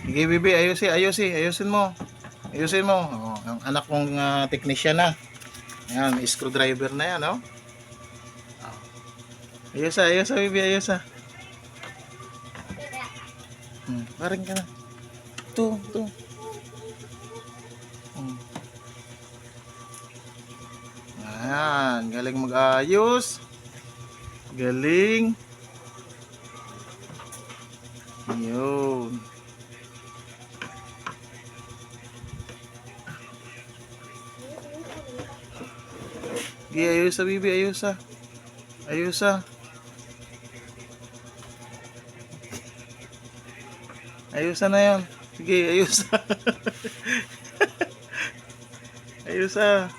Sige, bibi, ayusin mo. Ayusin mo. Oh, ang anak kong technician na. Ayan, may screwdriver na yan, oh. Ayos, bibi, ayos. Paring ka na. Ito. Hmm. Ayan, galing mag-ayos. Galing. Yun. Sige, ayos bibi, ayos ah. Ayos ah. Ayos na yan. Sige, ayos ah. Ayos ah.